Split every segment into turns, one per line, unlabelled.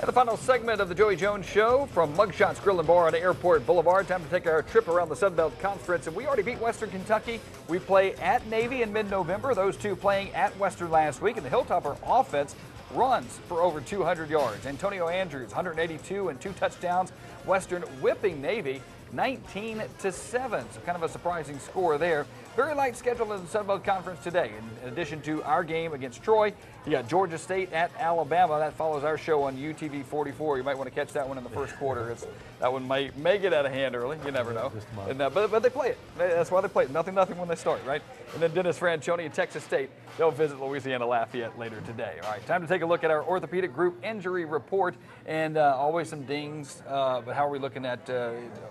And the final segment of the Joey Jones Show from Mugshots Grill and Bar on Airport Boulevard. Time to take our trip around the Sun Belt Conference. And we already beat Western Kentucky. We play at Navy in mid-November. Those two playing at Western last week. And the Hilltopper offense runs for over 200 yards. Antonio Andrews, 182 and 2 touchdowns. Western whipping Navy 19-7. So kind of a surprising score there. Very light schedule in the Sun Belt Conference today. In addition to our game against Troy, you got Georgia State at Alabama. That follows our show on UTV 44. You might want to catch that one in the first quarter. That one may get out of hand early. You never know. And, but they play it. That's why they play it. Nothing when they start, right? And then Dennis Franchione and Texas State. They'll visit Louisiana Lafayette later today. All right, time to take a look at our orthopedic group injury report. And always some dings. But how are we looking at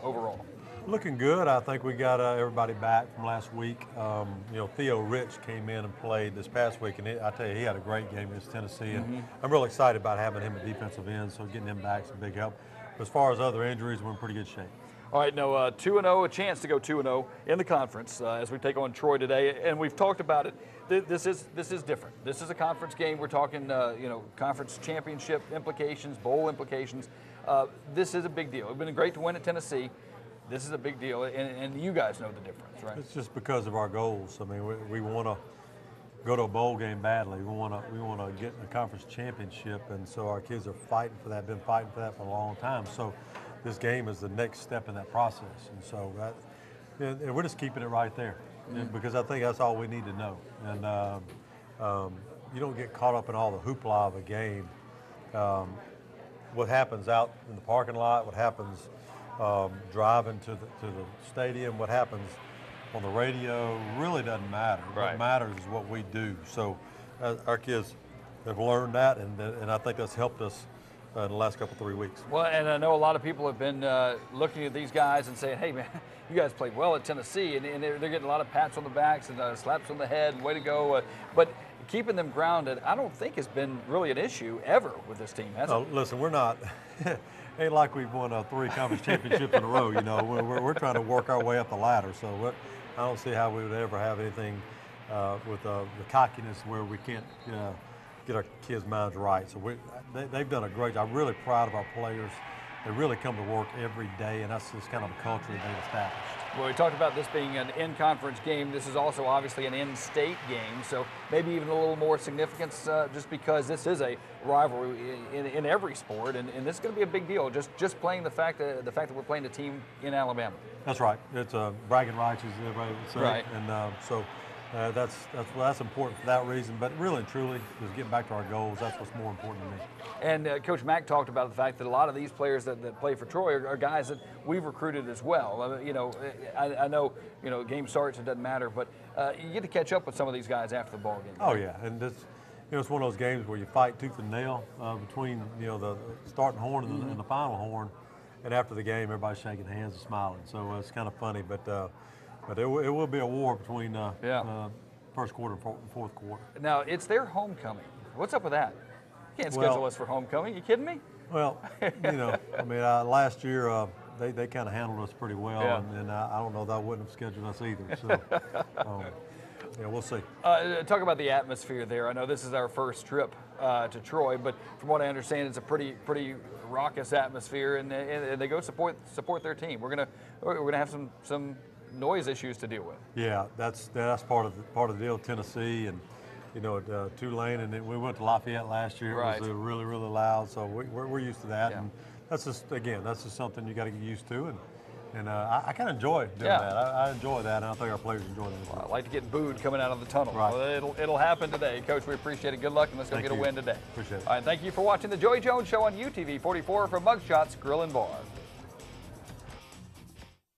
overall?
Looking good. I think we got everybody back from last week. Theo Rich came in and played this past week, and I tell you, he had a great game against Tennessee. And I'm really excited about having him at defensive end, so getting him back is a big help. But as far as other injuries, we're in pretty good shape.
All right, now 2-0, a chance to go 2-0 in the conference as we take on Troy today, and we've talked about it. This is different. This is a conference game. We're talking, conference championship implications, bowl implications. This is a big deal. It's been great to win at Tennessee. This is a big deal, and you guys know the difference, right?
It's just because of our goals. I mean, we want to go to a bowl game badly. We want to get a conference championship, and so our kids are fighting for that. Been fighting for that for a long time. So this game is the next step in that process, and so and we're just keeping it right there because I think that's all we need to know. And you don't get caught up in all the hoopla of a game. What happens out in the parking lot? What happens? Driving to the stadium, what happens on the radio really doesn't matter.
Right.
What matters is what we do. So our kids have learned that, and I think that's helped us in the last couple 3 weeks.
Well, and I know a lot of people have been looking at these guys and saying, hey, man, you guys played well at Tennessee, and they're getting a lot of pats on the backs and slaps on the head, and way to go. But keeping them grounded, I don't think has been really an issue ever with this team, has it?
Listen, we're not. Ain't like we've won 3 conference championships in a row. We're trying to work our way up the ladder. So I don't see how we would ever have anything with the cockiness where we can't get our kids' minds right. So they've done a great job. I'm really proud of our players. They really come to work every day, and that's just kind of a culture they've established.
Well, we talked about this being an in-conference game. This is also obviously an in-state game, so maybe even a little more significance just because this is a rivalry in every sport, and this is going to be a big deal. Just playing the fact that we're playing a team in Alabama.
That's right. It's bragging rights, as everybody would say.
Right.
And so that's important for that reason. But really and truly, just getting back to our goals, that's what's more important to me.
And Coach Mack talked about the fact that a lot of these players that play for Troy are guys that we've recruited as well. I know, game starts, it doesn't matter, but you get to catch up with some of these guys after the ball game.
Oh, yeah. And it's one of those games where you fight tooth and nail between, the starting horn and the final horn. And after the game, everybody's shaking hands and smiling. So it's kind of funny, but it will be a war between first quarter and fourth quarter.
Now, it's their homecoming. What's up with that? You can't schedule us for homecoming. You kidding me?
Well, last year they kind of handled us pretty well, and I don't know that I wouldn't have scheduled us either. So, we'll see.
Talk about the atmosphere there. I know this is our first trip to Troy, but from what I understand, it's a pretty raucous atmosphere, and they go support their team. We're gonna have some noise issues to deal with.
Yeah, that's part of the deal. Tennessee and Tulane, and then we went to Lafayette last year.
Right.
It was really loud, so we're used to that.
Yeah.
And that's just something you got to get used to. And I kind of enjoy doing that. I enjoy that, and I think our players enjoy that as well.
I like to get booed coming out of the tunnel.
Right.
Well, it'll happen today. Coach, we appreciate it. Good luck, and let's go get a win today.
Appreciate it.
All right, thank you for watching the Joey Jones Show on UTV 44 from Mugshots Grill and Bar.